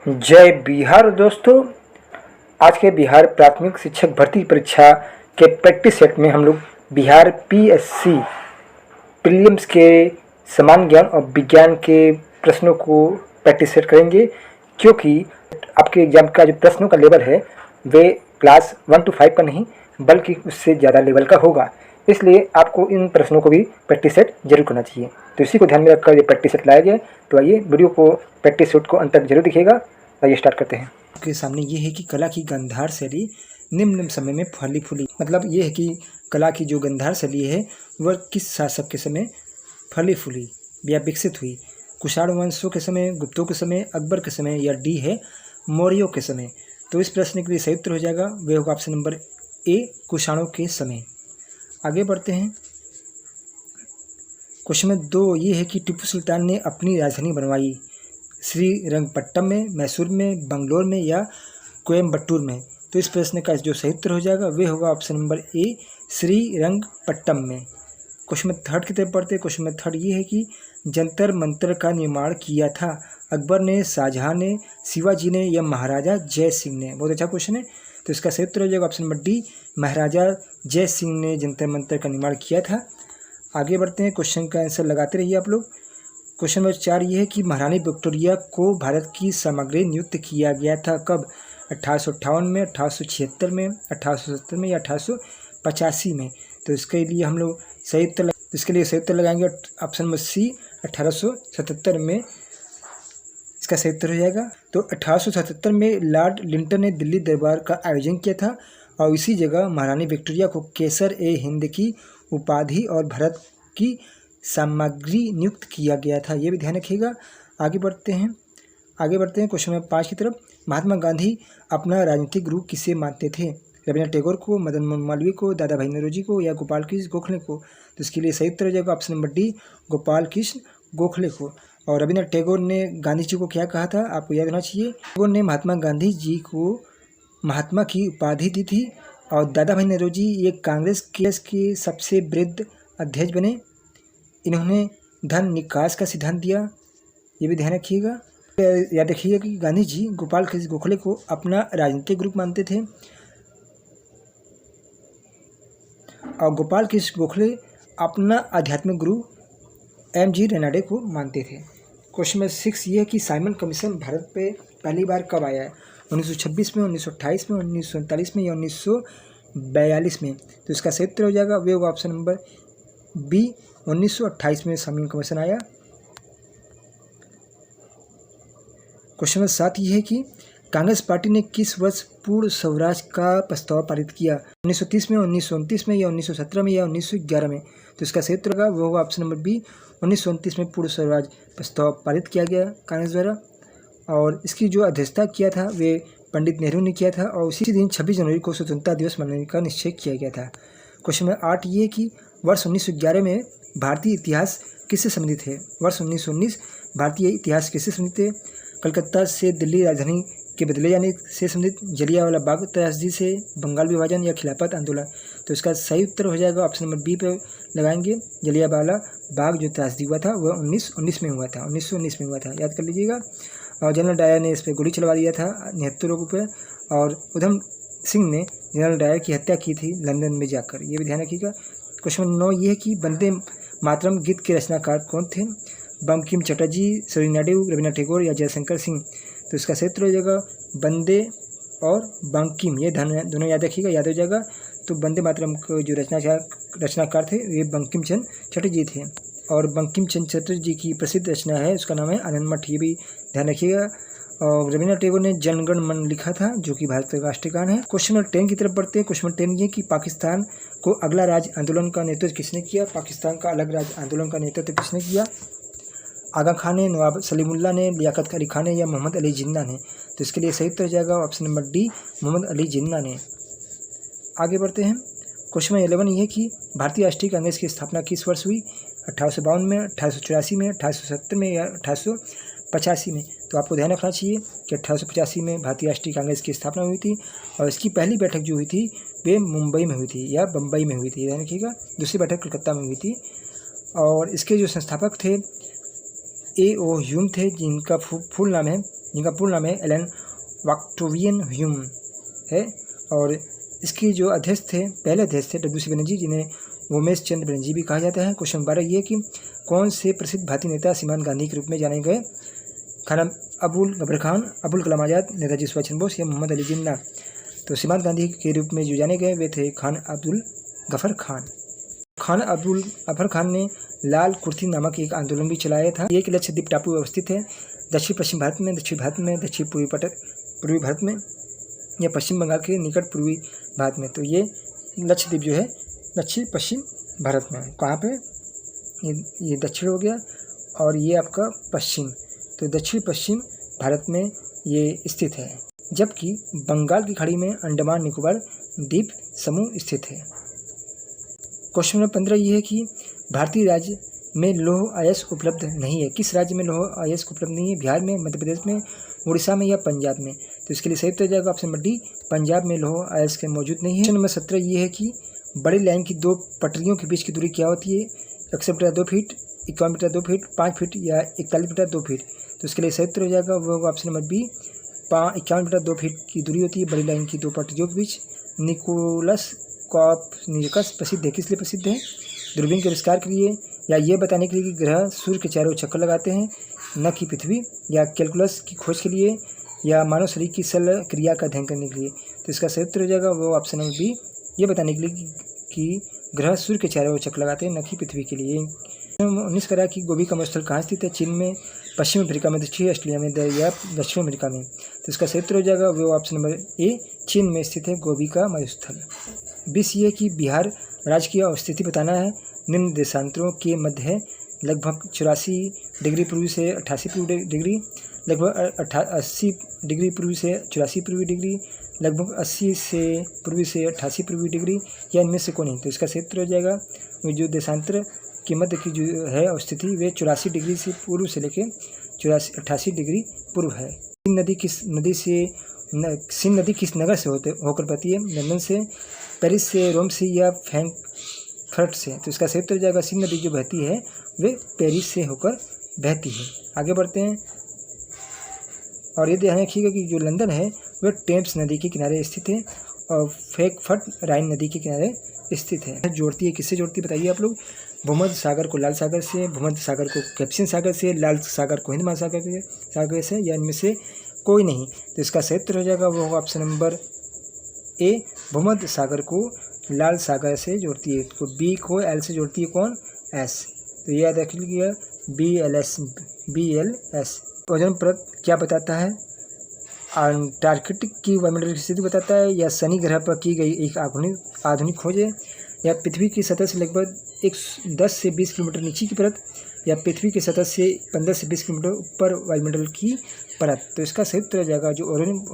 जय बिहार दोस्तों। आज के बिहार प्राथमिक शिक्षक भर्ती परीक्षा के प्रैक्टिस सेट में हम लोग बिहार पीएससी प्रीलिम्स के सामान्य ज्ञान और विज्ञान के प्रश्नों को प्रैक्टिस सेट करेंगे, क्योंकि आपके एग्जाम का जो प्रश्नों का लेवल है वे क्लास 1 to 5 का नहीं बल्कि उससे ज़्यादा लेवल का होगा। इसलिए आपको इन प्रश्नों को भी प्रैक्टिस सेट जरूर करना चाहिए। तो इसी को ध्यान में रखकर ये प्रैक्टिस सेट लाया गया। तो आइए वीडियो को प्रैक्टिस सेट को अंत तक जरूर दिखिएगा। आइए स्टार्ट करते हैं। आपके सामने ये है कि कला की गांधार शैली निम्न समय में फली फूली, मतलब ये है कि कला की जो गांधार शैली है वह किस शासक के समय फली फूली या विकसित हुई। कुषाण वंशों के समय, गुप्तों के समय, अकबर के समय, या डी है मौर्यों के समय। तो इस प्रश्न के लिए सही उत्तर हो जाएगा वह होगा ऑप्शन नंबर ए, कुषाणों के समय। आगे बढ़ते हैं। क्वेश्चन नंबर 2 ये है कि टीपू सुल्तान ने अपनी राजधानी बनवाई श्रीरंगपट्टम में, मैसूर में, बंगलोर में या कोयम्बटूर में। तो इस प्रश्न का जो सही उत्तर हो जाएगा वह होगा ऑप्शन नंबर ए, श्रीरंगपट्टम में। क्वेश्चन नंबर 3 की तरफ पढ़ते हैं। क्वेश्चन नंबर 3 ये है कि जंतर मंतर का निर्माण किया था अकबर ने, शाहजहां ने, शिवाजी ने या महाराजा जय सिंह ने। बहुत अच्छा क्वेश्चन है। तो इसका सही उत्तर हो जाएगा ऑप्शन नंबर डी, महाराजा जय सिंह ने जंतर मंतर का निर्माण किया था। आगे बढ़ते हैं। क्वेश्चन का आंसर लगाते रहिए आप लोग। क्वेश्चन नंबर 4 ये है कि महारानी विक्टोरिया को भारत की सामग्री नियुक्त किया गया था कब? 1858 में, 1876 में, 1870 में या 1885 में। तो इसके लिए हम लोग सही उत्तर लगाएंगे ऑप्शन नंबर सी, 1877 में इसका सही उत्तर हो जाएगा। तो 1877 में लॉर्ड लिंटन ने दिल्ली दरबार का आयोजन किया था और इसी जगह महारानी विक्टोरिया को केसर ए हिंद की उपाधि और भारत की सामग्री नियुक्त किया गया था। ये भी ध्यान रखिएगा। आगे बढ़ते हैं। क्वेश्चन नंबर 5 की तरफ। महात्मा गांधी अपना राजनीतिक गुरु किसे मानते थे? रविन्द्रनाथ टैगोर को, मदन मोहन मालवीय को, दादा भाई नौरोजी को या गोपाल कृष्ण गोखले को। तो इसके लिए सही उत्तर हो जाएगा option number D, Gopal Krishna Gokhale को। और रविन्द्रनाथ टैगोर ने गांधी जी को क्या कहा था आपको याद होना चाहिए। टैगोर ने महात्मा गांधी जी को महात्मा की उपाधि दी थी और दादा भाई नौरोजी ये कांग्रेस के सबसे वृद्ध अध्यक्ष बने। इन्होंने धन निकास का सिद्धांत दिया। ये भी ध्यान रखिएगा। याद रखिएगा कि गांधी जी गोपाल कृष्ण गोखले को अपना राजनीतिक गुरु मानते थे और गोपाल कृष्ण गोखले अपना आध्यात्मिक गुरु एम.जी. रेनाडे को मानते थे। क्वेश्चन नंबर 6 ये है कि साइमन कमीशन भारत पे पहली बार कब आया है? 1926 में, 1928 में, 1939 में या 1942 में। तो इसका सही उत्तर हो जाएगा वे होगा ऑप्शन नंबर बी, 1928 में साइमन कमीशन आया। क्वेश्चन नंबर 7 ये है कि कांग्रेस पार्टी ने किस वर्ष पूर्ण स्वराज का प्रस्ताव पारित किया? 1930 में, 1929 में या 1917 में या 1911 में। तो इसका सही उत्तर होगा वो होगा ऑप्शन नंबर बी, 1929 में पूर्ण स्वराज प्रस्ताव पारित किया गया कांग्रेस द्वारा। और इसकी जो अध्यक्षता किया था वे पंडित नेहरू ने किया था और उसी दिन 26 जनवरी को स्वतंत्रता दिवस मनाने का निश्चय किया गया था। क्वेश्चन नंबर 8 ये कि वर्ष 1911 में भारतीय इतिहास किससे संबंधित है? वर्ष 1919 भारतीय इतिहास किससे संबंधित है? कलकत्ता से दिल्ली राजधानी के बदले जाने से संबंधित, जलियांवाला बाग त्रासदी से, बंगाल विभाजन या खिलाफत आंदोलन। तो इसका सही उत्तर हो जाएगा ऑप्शन नंबर बी पे लगाएंगे। जलियांवाला बाग जो त्रासदी हुआ था वह 1919 में हुआ था, 1919 में हुआ था, याद कर लीजिएगा। और जनरल डायर ने इस पर गोली चलवा दिया था 79 लोगों पर और उधम सिंह ने जनरल डायर की हत्या की थी लंदन में जाकर। ये भी ध्यान रखिएगा। क्वेश्चन नंबर 9 ये है कि वंदे मातरम गीत के रचनाकार कौन थे? बंकिम चटर्जी, सरोजिनी नायडू, रविन्द्रनाथ टैगोर या जयशंकर सिंह। तो इसका सही उत्तर हो जाएगा वंदे और बंकिम, ये दोनों याद रखिएगा, याद हो जाएगा। तो वंदे मातरम को जो रचनाकार थे वे बंकिम चंद्र चटर्जी थे और बंकिम चंद्र चटर्जी की प्रसिद्ध रचना है उसका नाम है आनंद मठ। ये भी ध्यान रखिएगा। और रविन्द्रनाथ टैगोर ने जन गण मन लिखा था जो कि भारत का राष्ट्रीय गान है। क्वेश्चन नंबर 10 की तरफ बढ़ते हैं। क्वेश्चन नंबर 10 ये कि पाकिस्तान को अगला राज्य आंदोलन का नेतृत्व किसने किया? पाकिस्तान का अलग राज्य आंदोलन का नेतृत्व किसने किया? आगा खान ने, नवाब सलीमुल्लाह ने, लियाकत अली खान ने या मोहम्मद अली जिन्ना ने। तो इसके लिए सही उत्तर हो जाएगा option number D, Mohammad Ali Jinnah ने। आगे बढ़ते हैं। क्वेश्चन नंबर 11 ये कि भारतीय राष्ट्रीय कांग्रेस की स्थापना किस वर्ष हुई? 1852 में, 1884 में, 1870 में या 1885 में। तो आपको ध्यान रखना चाहिए कि 1885 में भारतीय राष्ट्रीय कांग्रेस की स्थापना हुई थी और इसकी पहली बैठक जो हुई थी वे मुंबई में हुई थी या बम्बई में हुई थी, ध्यान रखिएगा। दूसरी बैठक कलकत्ता में हुई थी और इसके जो संस्थापक थे A.O. ह्यूम थे, जिनका पूर्ण नाम है एलन ऑक्टेवियन ह्यूम है। और इसकी जो अध्यक्ष थे, पहले अध्यक्ष थे W.C. बनर्जी, जिन्हें उमेश चंद्र बनर्जी भी कहा जाता है। क्वेश्चन 12 ये कि कौन से प्रसिद्ध भारतीय नेता सीमांत गांधी के रूप में जाने गए? खाना अबुल गफर खान, अबुल कलाम आज़ाद, नेताजी सुभाष चंद्र बोस या मोहम्मद अली जिन्ना। तो सीमांत गांधी के रूप में जो जाने गए वे थे खान अब्दुल गफर खान। खान अब्दुल गफर खान ने लाल कुर्ती नामक एक आंदोलन भी चलाया था। ये एक लक्षद्वीप टापू में अवस्थित है, दक्षिण पश्चिम भारत में, दक्षिण भारत में, दक्षिण पूर्वी भारत में या पश्चिम बंगाल के निकट पूर्वी भारत में। तो ये लक्षद्वीप जो है दक्षिण पश्चिम भारत में। कहाँ पे? ये दक्षिण हो गया और ये आपका पश्चिम, तो दक्षिण पश्चिम भारत में ये स्थित है। जबकि बंगाल की खाड़ी में अंडमान निकोबार द्वीप समूह स्थित है। क्वेश्चन नंबर 15 ये है कि भारतीय राज्य में लौह अयस्क उपलब्ध नहीं है। किस राज्य में लौह अयस्क उपलब्ध नहीं है? बिहार में, मध्य प्रदेश में, उड़ीसा में या पंजाब में? तो इसके लिए सही उत्तर जाएगा ऑप्शन नंबर डी, पंजाब में लौह अयस्क मौजूद नहीं है। क्वेश्चन नंबर 17 ये है कि बड़ी लाइन की दो पटरियों के बीच की दूरी क्या होती है? 61 metre 2 feet, 51 metre 2 feet, 5 feet या 41 मीटर 2 फीट? तो इसके लिए सही उत्तर हो जाएगा वो option number B, 51 metre 2 feet की दूरी होती है बड़ी लाइन की दो पटरियों के बीच। निकोलस कॉपरनिकस प्रसिद्ध है, किस लिए प्रसिद्ध है? दूरबीन के आविष्कार के लिए, या ये बताने के लिए कि ग्रह सूर्य के चारों चक्कर लगाते हैं न कि पृथ्वी, या कैलकुलस की खोज के लिए, या मानव शरीर की सल क्रिया का अध्ययन करने के लिए? तो इसका सही उत्तर हो जाएगा वो ऑप्शन नंबर बी, ये बताने के लिए कि ग्रह सूर्य के चारों चक्कर लगाते हैं न कि पृथ्वी के लिए। 19 करा कि गोभी का मरुस्थल कहाँ स्थित है? चीन में, पश्चिम अफ्रीका में, दक्षिण ऑस्ट्रेलिया में या दक्षिण अमेरिका में? तो इसका सही उत्तर हो जाएगा वो ऑप्शन नंबर ए, चीन में स्थित है गोभी का मरुस्थल। 20 ये कि बिहार राज्य की अवस्थिति बताना है। निम्न देशांतरों के मध्य है, लगभग 84 डिग्री पूर्वी से 88 पूर्वी डिग्री, लगभग 80 डिग्री पूर्वी से 84 पूर्वी डिग्री, लगभग 80 से पूर्वी से 88 पूर्वी डिग्री, या इनमें से कोई नहीं? तो इसका सही उत्तर हो जाएगा जो देशांतर के मध्य की जो है अवस्थिति वे 84 डिग्री से पूर्व से लेकर 88 डिग्री पूर्व है। सिंध नदी किस नगर से होकर बहती है? लंदन से, पेरिस से, रोम से या फ्रैंकफर्ट से? तो इसका सही उत्तर हो जाएगा सिंध नदी जो बहती है वे पेरिस से होकर बहती है। आगे बढ़ते हैं और ये ध्यान रखिएगा कि जो लंदन है वह टेम्स नदी के किनारे स्थित है और फ्रैंकफर्ट राइन नदी के किनारे स्थित है। जोड़ती है, किससे जोड़ती है बताइए आप लोग? भूमध्य सागर को लाल सागर से, भूमध्य सागर को कैस्पियन सागर से, लाल सागर को हिंद महासागर से, या इनमें से कोई नहीं? तो इसका सही उत्तर हो जाएगा वो ऑप्शन नंबर ए, भूमध्य सागर को लाल सागर से जोड़ती है। तो बी को एल से जोड़ती है कौन? एस। तो ये याद रख लीजिएगा BLS। ओजोन परत क्या बताता है? अंटार्कटिक की वायुमंडलीय स्थिति बताता है, या शनि ग्रह पर की गई एक आधुनिक खोज है, या पृथ्वी की सतह से लगभग 10 से 20 किलोमीटर नीचे की परत, या पृथ्वी की सतह से 15 से 20 किलोमीटर ऊपर वायुमंडल की परत? तो इसका सही उत्तर हो जाएगा जो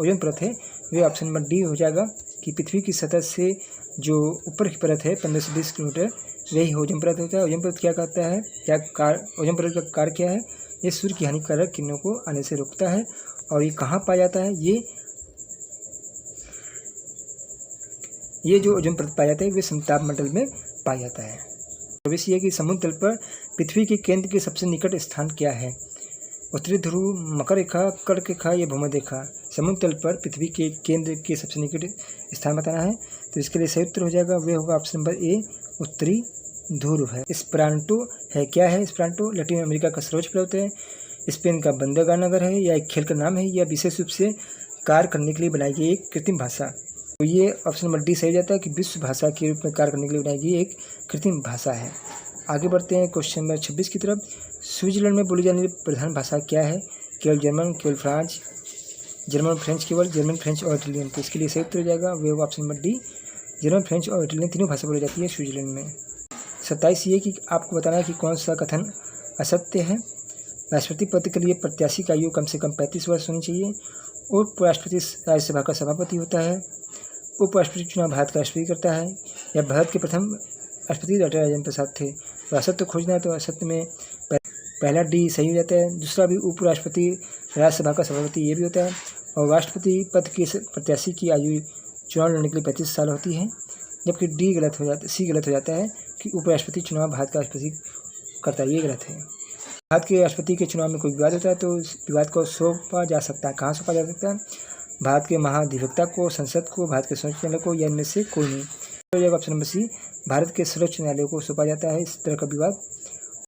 ओजोन परत है वे ऑप्शन नंबर डी हो जाएगा कि पृथ्वी की सतह से जो ऊपर की परत है 15 से 20 किलोमीटर वही ओजोन परत होता है। ओजोन परत क्या कहता है, ओजोन परत का कार्य क्या है? ये सूर्य की हानिकारक किरणों को आने से रोकता है। और ये कहाँ पाया जाता है? ये जो ओजोन परत पाया जाता है वे समताप मंडल में पाया जाता है। तो ये कि समुद्र तल पर पृथ्वी के केंद्र के सबसे निकट स्थान क्या है? उत्तरी ध्रुव, मकर रेखा, कर्क रेखा या भूमध्य रेखा? समुद्र तल पर पृथ्वी के केंद्र के सबसे निकट स्थान बताना है। तो इसके लिए सही उत्तर हो जाएगा वे होगा ऑप्शन नंबर ए, उत्तरी ध्रुव है। एस्पेरांटो है, क्या है एस्पेरांटो? लैटिन अमेरिका का सर्वोच्च पर्वत है, स्पेन का बंदरगाह नगर है, या एक खेल का नाम है, या विशेष रूप से कार्य करने के लिए बनाई गई एक कृत्रिम भाषा? तो ये ऑप्शन नंबर डी सही जाता है कि विश्व भाषा के रूप में कार्य करने के लिए बनाई गई एक कृत्रिम भाषा है। आगे बढ़ते हैं क्वेश्चन नंबर 26 की तरफ। स्विट्जरलैंड में बोली जाने वाली प्रधान भाषा क्या है? केवल जर्मन, केवल फ्रांस, जर्मन फ्रेंच, केवल जर्मन फ्रेंच और इटालियन? तो इसके लिए सही उत्तर हो जाएगा वे होगा option number D, German French और इटालियन तीनों भाषा बोली जाती है स्विट्जरलैंड में। 27 ये कि आपको बताना है कि कौन सा कथन असत्य है। राष्ट्रपति पद के लिए प्रत्याशी का आयु कम से कम 35 वर्ष होनी चाहिए। उपराष्ट्रपति राज्यसभा का सभापति होता है। उपराष्ट्रपति चुनाव भारत का राष्ट्रपति करता है, या भारत के प्रथम राष्ट्रपति डॉक्टर राजेंद्र प्रसाद थे? तो असत्य खोजना है, तो असत्य में पहला डी सही हो जाता है। दूसरा भी उपराष्ट्रपति राज्यसभा का सभापति ये भी होता है। और राष्ट्रपति पद के प्रत्याशी की आयु चुनाव लड़ने के लिए 35 साल होती है। जबकि सी गलत हो जाता है कि उपराष्ट्रपति चुनाव भारत का राष्ट्रपति करता है, ये गलत है। भारत के राष्ट्रपति के चुनाव में कोई विवाद होता है तो उस विवाद को सौंपा जा सकता है। कहाँ सौंपा जा सकता है? भारत के महाधिवक्ता को, संसद को, भारत के सर्वोच्च न्यायालय को, या इनमें से कोई नहीं। तो ऑप्शन नंबर सी, भारत के सर्वोच्च न्यायालय को सौंपा जाता है इस तरह का विवाद।